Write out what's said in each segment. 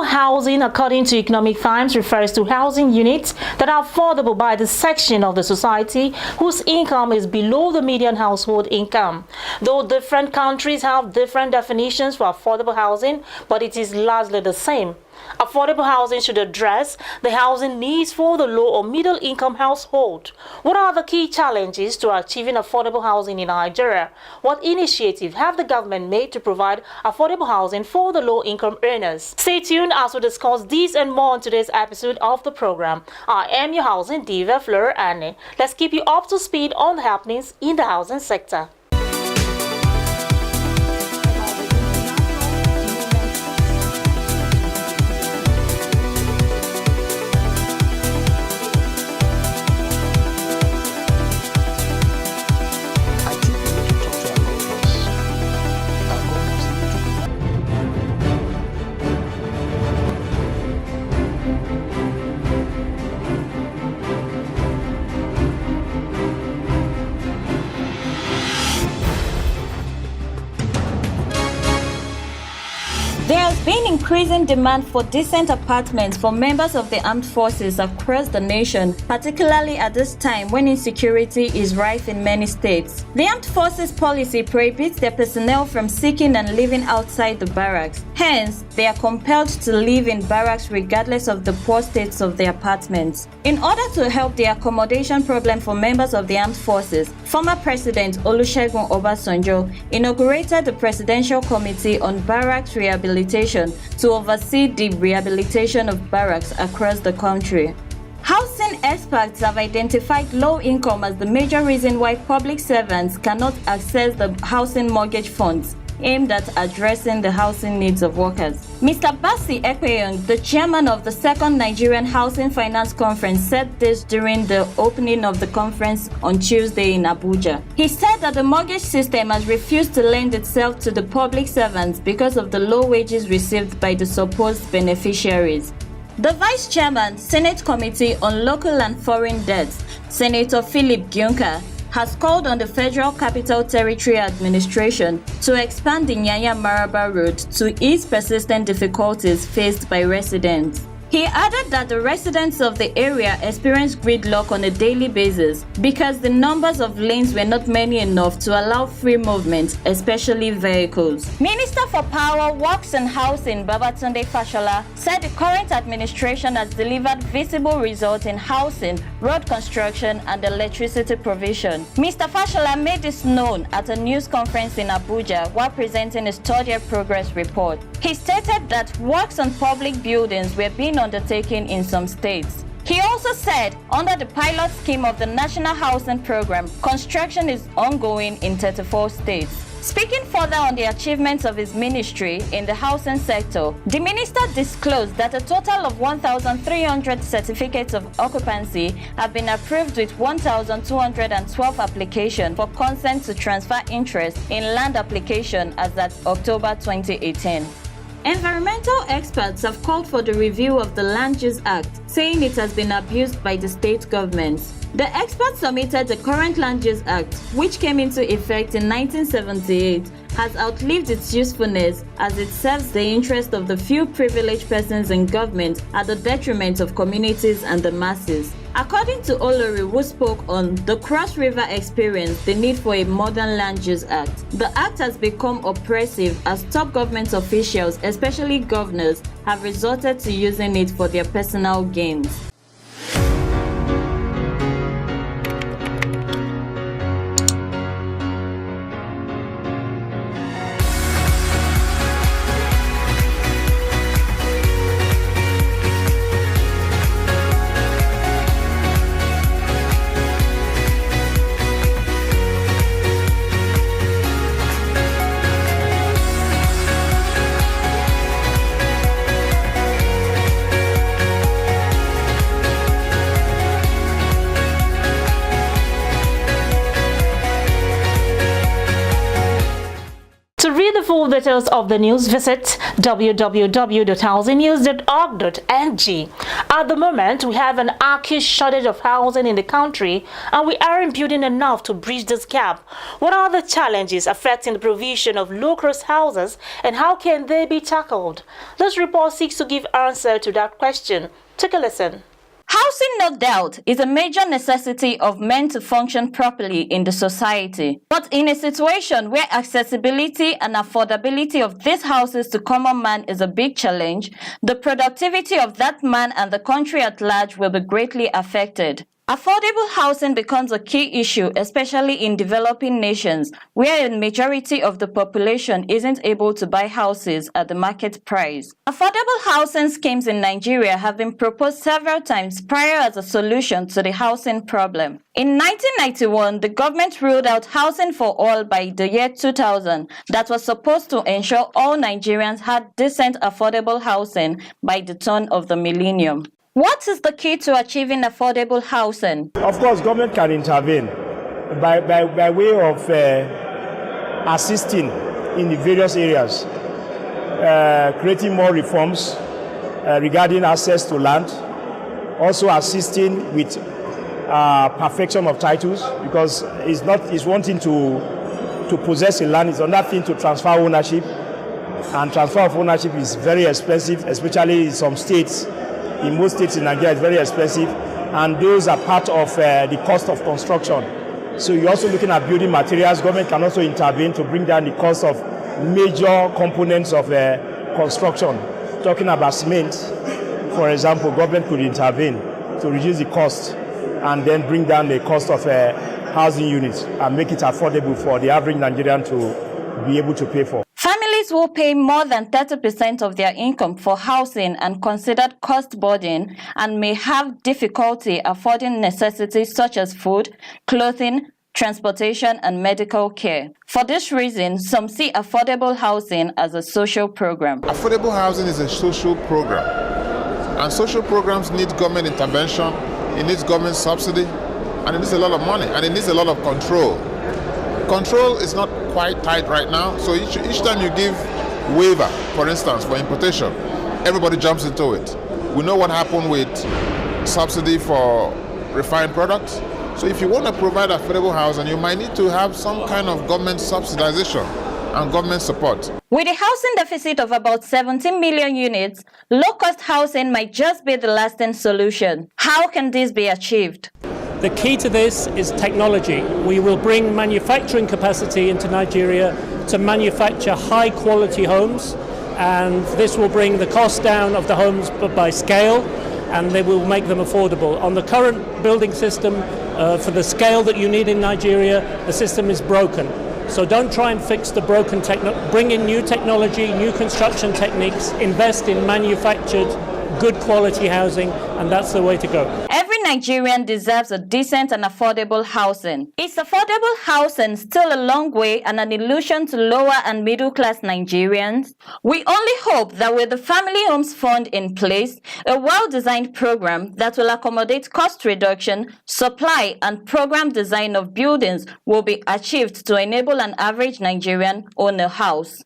Affordable housing, according to Economic Times, refers to housing units that are affordable by the section of the society whose income is below the median household income. Though different countries have different definitions for affordable housing, but it is largely the same. Affordable housing should address the housing needs for the low or middle income household. What are the key challenges to achieving affordable housing in Nigeria? What initiatives have the government made to provide affordable housing for the low income earners? Stay tuned as we discuss these and more in today's episode of the program. I am your housing diva, Flora. Let's keep you up to speed on the happenings in the housing sector. There has been increasing demand for decent apartments for members of the armed forces across the nation, particularly at this time when insecurity is rife in many states. The armed forces policy prohibits their personnel from seeking and living outside the barracks. Hence, they are compelled to live in barracks regardless of the poor states of their apartments. In order to help the accommodation problem for members of the armed forces, former President Olusegun Obasanjo inaugurated the Presidential Committee on Barracks Rehabilitation to oversee the rehabilitation of barracks across the country. Housing experts have identified low income as the major reason why public servants cannot access the housing mortgage funds aimed at addressing the housing needs of workers. Mr. Basi Ekpeyong, the chairman of the second Nigerian Housing Finance Conference, said this during the opening of the conference on Tuesday in Abuja. He said that the mortgage system has refused to lend itself to the public servants because of the low wages received by the supposed beneficiaries. The Vice Chairman, Senate Committee on Local and Foreign Debts, Senator Philip Gyunka, has called on the Federal Capital Territory Administration to expand the Nyanya-Maraba route to ease persistent difficulties faced by residents. He added that the residents of the area experience gridlock on a daily basis because the numbers of lanes were not many enough to allow free movement, especially vehicles. Minister for Power, Works and Housing Babatunde Fashola said the current administration has delivered visible results in housing, road construction and electricity provision. Mr. Fashola made this known at a news conference in Abuja while presenting a study progress report. He stated that works on public buildings were being undertaken in some states. He also said under the pilot scheme of the National Housing Program, construction is ongoing in 34 states. Speaking further on the achievements of his ministry in the housing sector, the minister disclosed that a total of 1,300 certificates of occupancy have been approved with 1,212 applications for consent to transfer interest in land application as at October 2018. Environmental experts have called for the review of the Land Use Act, saying it has been abused by the state governments. The experts submitted the current Land Use Act, which came into effect in 1978, has outlived its usefulness as it serves the interest of the few privileged persons in government at the detriment of communities and the masses. According to Olori, who spoke on the Cross River Experience, the need for a modern Land Use Act, the act has become oppressive as top government officials, especially governors, have resorted to using it for their personal gains. To read the full details of the news, visit www.housingnews.org.ng. At the moment, we have an acute shortage of housing in the country, and we aren't building enough to bridge this gap. What are the challenges affecting the provision of low-cost houses, and how can they be tackled? This report seeks to give answer to that question. Take a listen. Housing, no doubt, is a major necessity of men to function properly in the society. But in a situation where accessibility and affordability of these houses to common man is a big challenge, the productivity of that man and the country at large will be greatly affected. Affordable housing becomes a key issue, especially in developing nations, where a majority of the population isn't able to buy houses at the market price. Affordable housing schemes in Nigeria have been proposed several times prior as a solution to the housing problem. In 1991, the government ruled out housing for all by the year 2000 that was supposed to ensure all Nigerians had decent affordable housing by the turn of the millennium. What is the key to achieving affordable housing? Of course, government can intervene by way of assisting in the various areas, creating more reforms regarding access to land, also assisting with perfection of titles, because it's one thing to possess a land, it's another thing to transfer ownership, and transfer of ownership is very expensive, especially in some states. In most states in Nigeria, it's very expensive, and those are part of the cost of construction. So you're also looking at building materials. Government can also intervene to bring down the cost of major components of construction. Talking about cement, for example, government could intervene to reduce the cost and then bring down the cost of housing units and make it affordable for the average Nigerian to be able to pay for. Families will pay more than 30% of their income for housing and considered cost burden, and may have difficulty affording necessities such as food, clothing, transportation, and medical care. For this reason, some see affordable housing as a social program. Affordable housing is a social program, and social programs need government intervention, it needs government subsidy, and it needs a lot of money, and it needs a lot of control. Control is not quite tight right now, so each time you give waiver, for instance, for importation, everybody jumps into it. We know what happened with subsidy for refined products. So if you want to provide affordable housing, you might need to have some kind of government subsidization and government support. With a housing deficit of about 17 million units, low-cost housing might just be the lasting solution. How can this be achieved? The key to this is technology. We will bring manufacturing capacity into Nigeria to manufacture high-quality homes, and this will bring the cost down of the homes by scale, and they will make them affordable. On the current building system, for the scale that you need in Nigeria, the system is broken. So don't try and fix the broken bring in new technology, new construction techniques, invest in manufactured, good quality housing, and that's the way to go. Every Nigerian deserves a decent and affordable housing. Is affordable housing still a long way and an illusion to lower and middle class Nigerians? We only hope that with the Family Homes Fund in place, a well-designed program that will accommodate cost reduction, supply, and program design of buildings will be achieved to enable an average Nigerian own a house.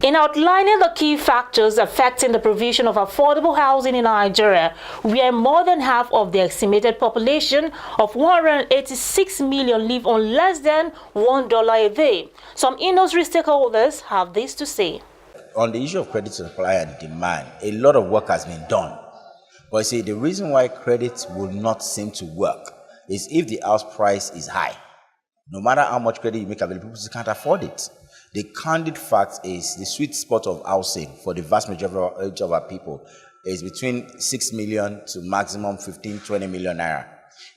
In outlining the key factors affecting the provision of affordable housing in Nigeria, where more than half of the estimated population of 186 million live on less than $1 a day, some industry stakeholders have this to say. On the issue of credit supply and demand, a lot of work has been done. But you see, the reason why credit will not seem to work is if the house price is high. No matter how much credit you make available, people can't afford it. The candid fact is the sweet spot of housing for the vast majority of our people is between 6 million to maximum 15-20 million naira.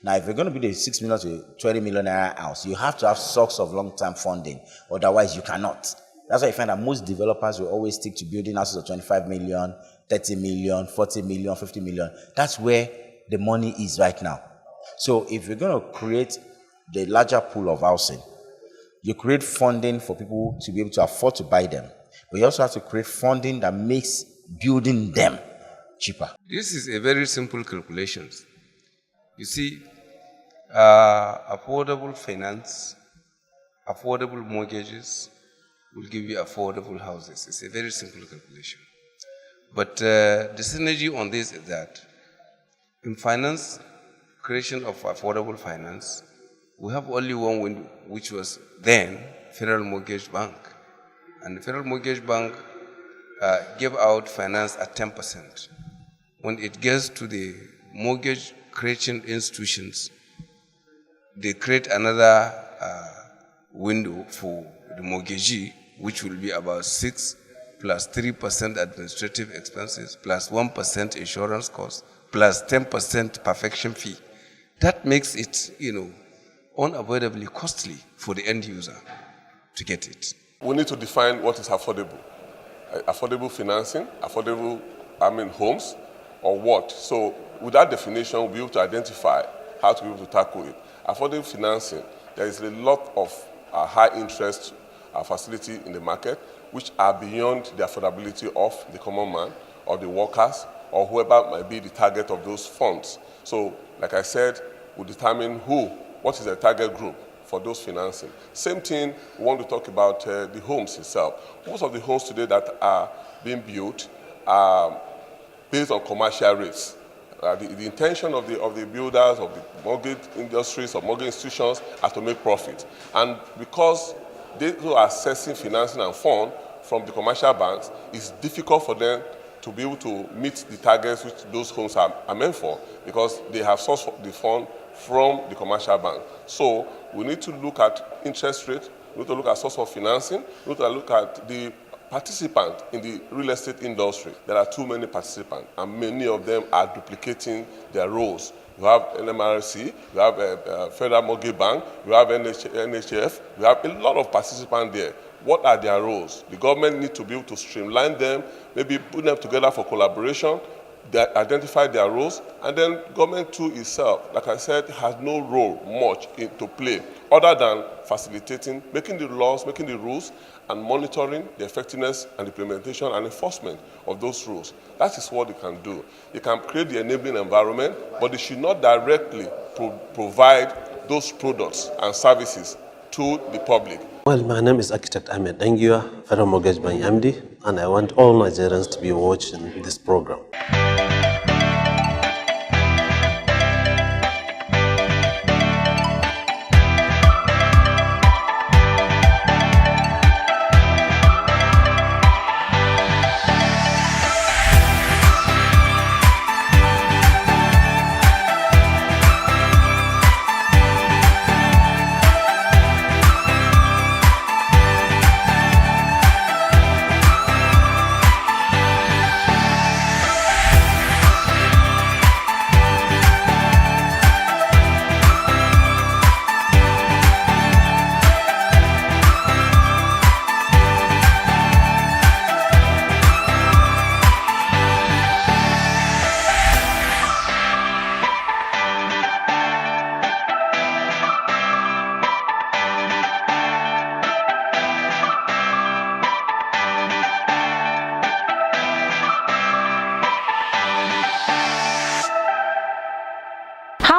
Now, if you're going to be the 6 million to 20 million naira house, you have to have source of long-term funding. Otherwise, you cannot. That's why you find that most developers will always stick to building houses of 25 million, 30 million, 40 million, 50 million. That's where the money is right now. So if you're going to create the larger pool of housing, you create funding for people to be able to afford to buy them. But you also have to create funding that makes building them cheaper. This is a very simple calculation. You see, affordable finance, affordable mortgages will give you affordable houses. It's a very simple calculation. But the synergy on this is that in finance, creation of affordable finance, we have only one window, which was then Federal Mortgage Bank. And the Federal Mortgage Bank gave out finance at 10%. When it gets to the mortgage creation institutions, they create another window for the mortgagee, which will be about 6 plus 3% administrative expenses, plus 1% insurance cost, plus 10% perfection fee. That makes it, unavoidably costly for the end user to get it. We need to define what is affordable. Affordable financing, affordable, homes, or what? So with that definition, we'll be able to identify how to be able to tackle it. Affordable financing, there is a lot of high interest facility in the market which are beyond the affordability of the common man or the workers or whoever might be the target of those funds. So, like I said, we'll determine what is the target group for those financing. Same thing, we want to talk about the homes itself. Most of the homes today that are being built are based on commercial rates. The intention of the builders, of the mortgage industries, or mortgage institutions are to make profit. And because they who are accessing financing and fund from the commercial banks, it's difficult for them to be able to meet the targets which those homes are meant for, because they have sourced the fund from the commercial bank. So we need to look at interest rate, we need to look at source of financing, we need to look at the participants in the real estate industry. There are too many participants, and many of them are duplicating their roles. You have NMRC, you have a Federal Mortgage Bank, you have NHF, you have a lot of participants there. What are their roles? The government needs to be able to streamline them, maybe put them together for collaboration, identify their roles, and then government too itself, like I said, has no role much to play other than facilitating, making the laws, making the rules, and monitoring the effectiveness and implementation and enforcement of those rules. That is what they can do. They can create the enabling environment, but they should not directly provide those products and services to the public. Well, my name is Architect Ahmed Dengiwa, Federal Mortgage Bank MD, and I want all Nigerians to be watching this program.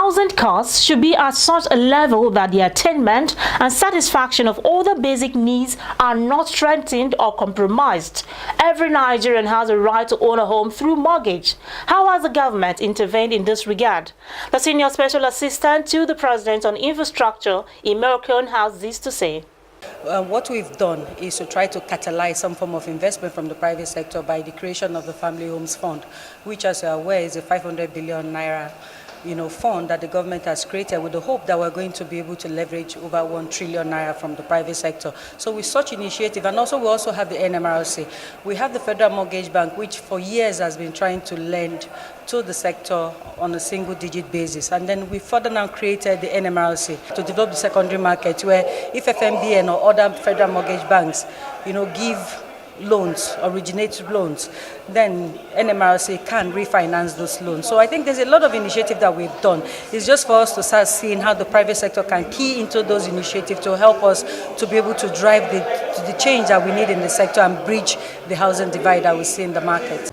Housing costs should be at such a level that the attainment and satisfaction of all the basic needs are not strengthened or compromised. Every Nigerian has a right to own a home through mortgage. How has the government intervened in this regard? The Senior Special Assistant to the President on Infrastructure, Imerikon, has this to say. What we've done is to try to catalyze some form of investment from the private sector by the creation of the Family Homes Fund, which, as you are aware, is a 500 billion naira fund that the government has created with the hope that we're going to be able to leverage over 1 trillion naira from the private sector. So with such initiative, and also we also have the NMRC, we have the Federal Mortgage Bank, which for years has been trying to lend to the sector on a single-digit basis. And then we further now created the NMRC to develop the secondary market, where if FMBN or other federal mortgage banks, give loans, originate loans, then NMRC can refinance those loans. So I think there's a lot of initiative that we've done. It's just for us to start seeing how the private sector can key into those initiatives to help us to be able to drive the change that we need in the sector and bridge the housing divide that we see in the market.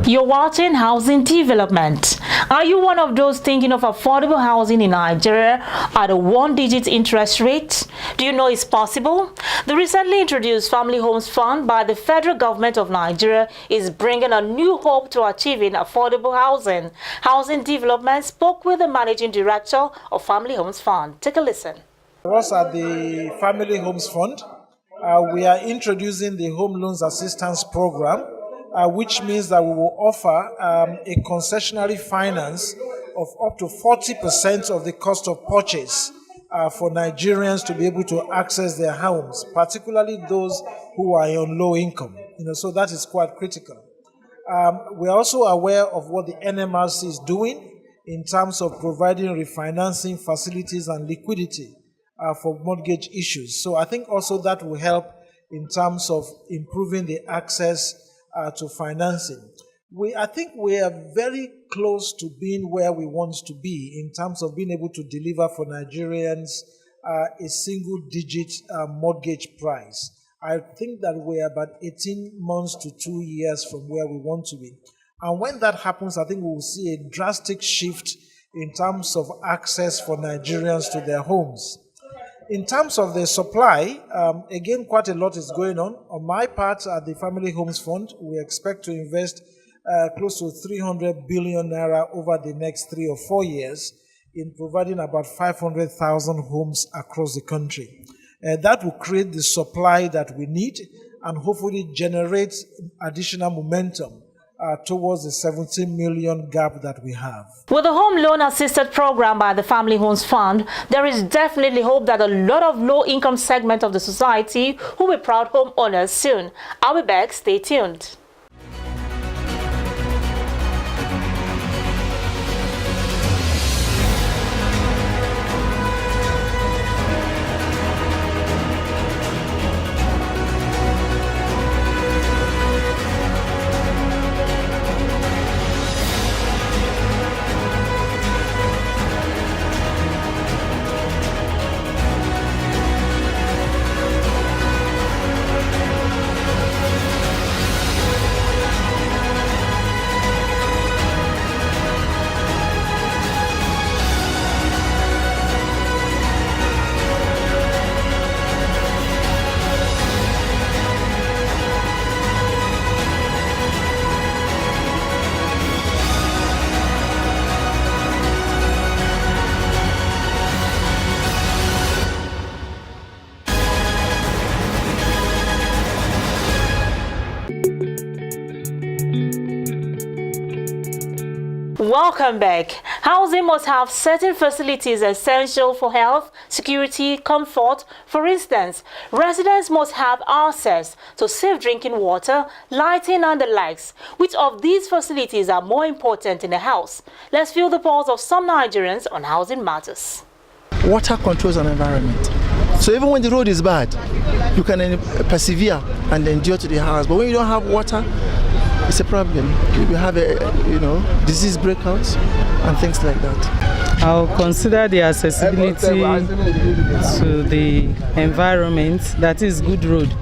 You're watching Housing Development. Are you one of those thinking of affordable housing in Nigeria at a one-digit interest rate? Do you know it's possible? The recently introduced Family Homes Fund by the Federal Government of Nigeria is bringing a new hope to achieving affordable housing. Housing Development spoke with the Managing Director of Family Homes Fund. Take a listen. For us at the Family Homes Fund, we are introducing the Home Loans Assistance Program, which means that we will offer a concessionary finance of up to 40% of the cost of purchase for Nigerians to be able to access their homes, particularly those who are on low income. So that is quite critical. We are also aware of what the NMRC is doing in terms of providing refinancing facilities and liquidity for mortgage issues. So I think also that will help in terms of improving the access to financing. I think we are very close to being where we want to be in terms of being able to deliver for Nigerians a single-digit mortgage price. I think that we are about 18 months to 2 years from where we want to be. And when that happens, I think we will see a drastic shift in terms of access for Nigerians to their homes. In terms of the supply, again, quite a lot is going on. On my part, at the Family Homes Fund, we expect to invest close to 300 billion naira over the next 3 or 4 years in providing about 500,000 homes across the country. That will create the supply that we need and hopefully generate additional momentum towards the 17 million gap that we have. With the Home Loan Assisted Program by the Family Homes Fund, there is definitely hope that a lot of low-income segment of the society will be proud homeowners soon. I'll be back. Stay tuned. Welcome back. Housing must have certain facilities essential for health, security, comfort. For instance, residents must have access to safe drinking water, lighting and the likes. Which of these facilities are more important in a house? Let's feel the pulse of some Nigerians on housing matters. Water controls an environment. So even when the road is bad, you can persevere and endure to the house. But when you don't have water, it's a problem. You have disease breakouts and things like that. I'll consider the accessibility to the environment, that is good road.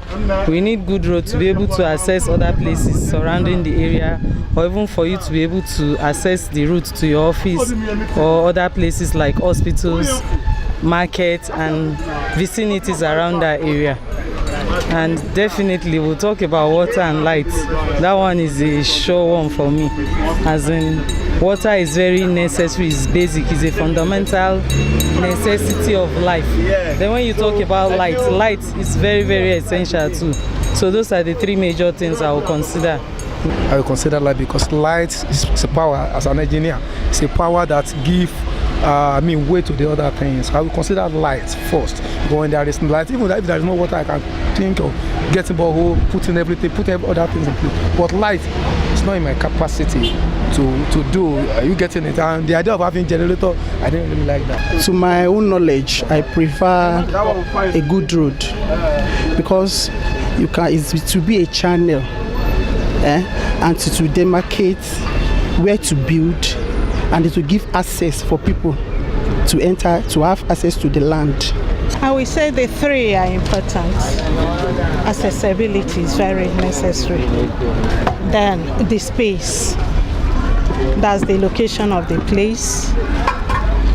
We need good road to be able to access other places surrounding the area, or even for you to be able to access the route to your office or other places like hospitals, markets and vicinities around that area. And definitely we'll talk about water and light. That one is a sure one for me, as in water is very necessary, it's basic, it's a fundamental necessity of life. Then when you talk about light is very, very essential too. So those are the three major things I will consider. I will consider light because light is a power. As an engineer, it's a power that gives way to the other things. I will consider light first. But when there is light, even if there is no water, I can think of getting borehole, putting everything, putting other things in place. But light is not in my capacity to do. Are you getting it? And the idea of having generator, I didn't really like that. To my own knowledge, I prefer a good road because it's to be a channel, and to demarcate where to build, and it will give access for people to enter, to have access to the land. I will say the three are important. Accessibility is very necessary. Then the space, that's the location of the place.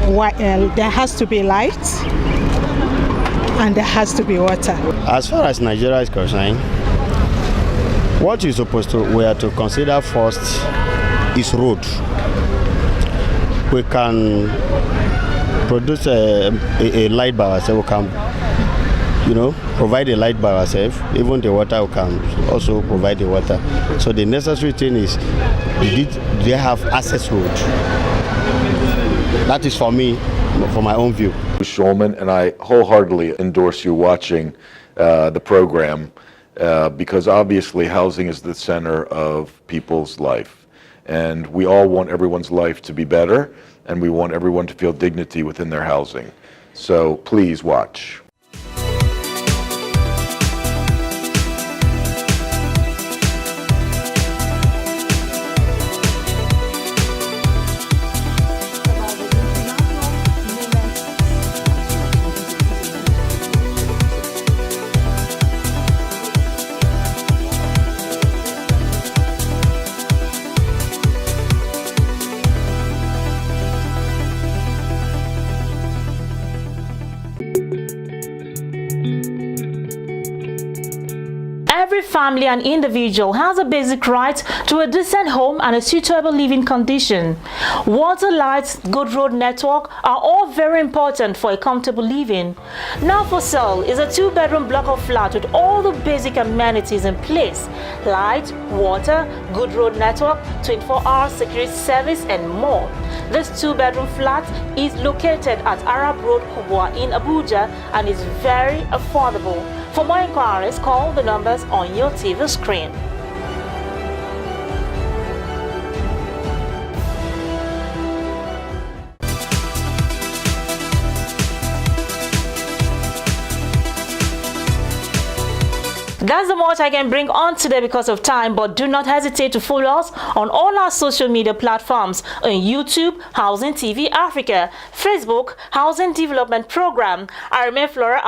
There has to be light and there has to be water. As far as Nigeria is concerned, what we are to consider first is road. We can produce a light by ourselves. We can, provide a light by ourselves. Even the water, we can also provide the water. So the necessary thing is, they have access road. That is for me, for my own view. Shulman, and I wholeheartedly endorse you watching the program because obviously housing is the center of people's life. And we all want everyone's life to be better, and we want everyone to feel dignity within their housing. So please watch. Every family and individual has a basic right to a decent home and a suitable living condition. Water, lights, good road network are all very important for a comfortable living. Now for sale is a 2-bedroom block of flat with all the basic amenities in place: light, water, good road network, 24-hour security service and more. This 2-bedroom flat is located at Arab Road, Kubwa in Abuja and is very affordable. For more inquiries, call the numbers on your TV screen. That's the much I can bring on today because of time, but do not hesitate to follow us on all our social media platforms on YouTube, Housing TV Africa, Facebook, Housing Development Program. I remain Flora,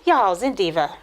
your Housing Diva.